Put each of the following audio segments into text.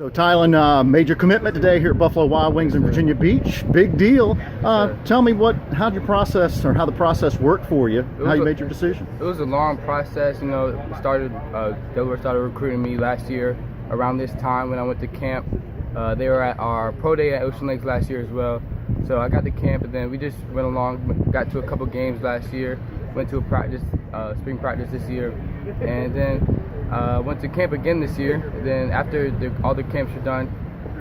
So Tylan, major commitment today here at Buffalo Wild Wings in Virginia Beach. Big deal. Tell me how the process worked for you, how you made your decision. It was a long process. Delaware started recruiting me last year around this time when I went to camp. They were at our pro day at Ocean Lakes last year as well. So I got to camp, and then we just went along, got to a couple games last year, went to a practice, spring practice this year, and then went to camp again this year. And then after all the camps were done,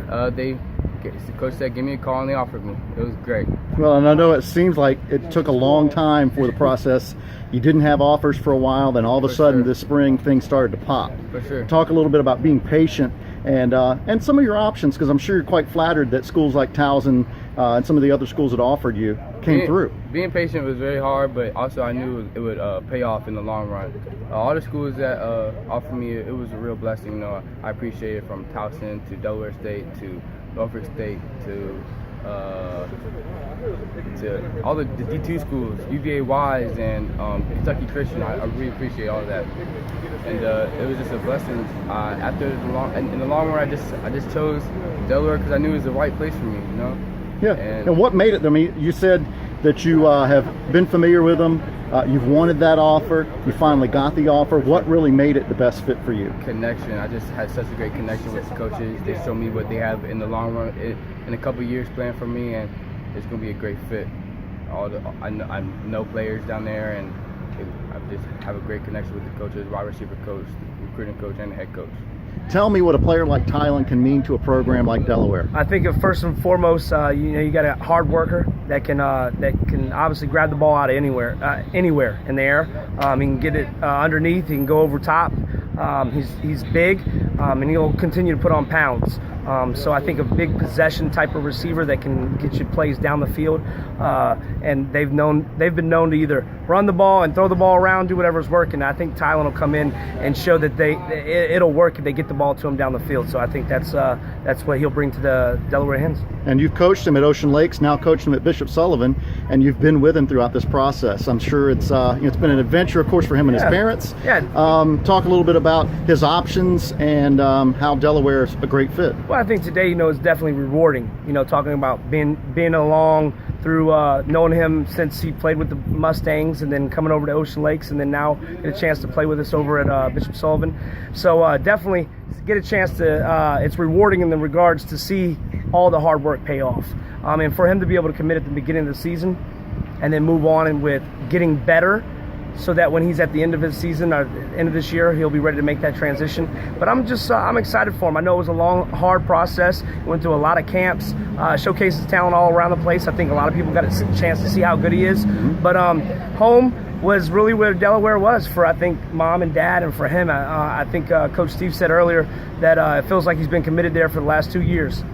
the coach said, give me a call, and they offered me. It was great. Well, and I know it seems like it took a long time for the process. You didn't have offers for a while, then all of a sudden this spring things started to pop. For sure. Talk a little bit about being patient and some of your options, because I'm sure you're quite flattered that schools like Towson and some of the other schools that offered you came through. Being patient was very hard, but also I knew it would pay off in the long run. All the schools that offered me, it was a real blessing. You know, I appreciate it, from Towson to Delaware State to Norfolk State to all the D2 schools, UVA Wise and Kentucky Christian. I really appreciate all of that, and it was just a blessing. In the long run, I just chose Delaware because I knew it was the right place for me. You know. Yeah. And what made it? I mean, you said that you have been familiar with them. You've wanted that offer. You finally got the offer. What really made it the best fit for you? Connection. I just had such a great connection with the coaches. They showed me what they have in the long run, in a couple of years planned for me, and it's going to be a great fit. I know players down there, and I just have a great connection with the coaches, wide receiver coach, recruiting coach, and the head coach. Tell me what a player like Tylan can mean to a program like Delaware. I think first and foremost, you got a hard worker that can obviously grab the ball out of anywhere in the air. He can get it underneath. He can go over top. He's big, and he'll continue to put on pounds. So I think a big possession type of receiver that can get you plays down the field. And they've been known to either run the ball and throw the ball around, do whatever's working. I think Tylan will come in and show that it'll work if they get the ball to him down the field. So I think that's what he'll bring to the Delaware Hens. And you've coached him at Ocean Lakes, now coached him at Bishop Sullivan, and you've been with him throughout this process. I'm sure it's been an adventure, of course, for him and his parents. Yeah. Talk a little bit about his options and how Delaware is a great fit. Well, I think today, is definitely rewarding. Talking about being along through knowing him since he played with the Mustangs, and then coming over to Ocean Lakes, and then now get a chance to play with us over at Bishop Sullivan. So definitely get a chance to. It's rewarding in the regards to see all the hard work pay off, and for him to be able to commit at the beginning of the season, and then move on and with getting better, so that when he's at the end of his season or end of this year, he'll be ready to make that transition. But I'm excited for him. I know it was a long, hard process. Went through a lot of camps, showcases talent all around the place. I think a lot of people got a chance to see how good he is. But home was really where Delaware was for, I think, Mom and Dad, and for him. I think Coach Steve said earlier that it feels like he's been committed there for the last 2 years.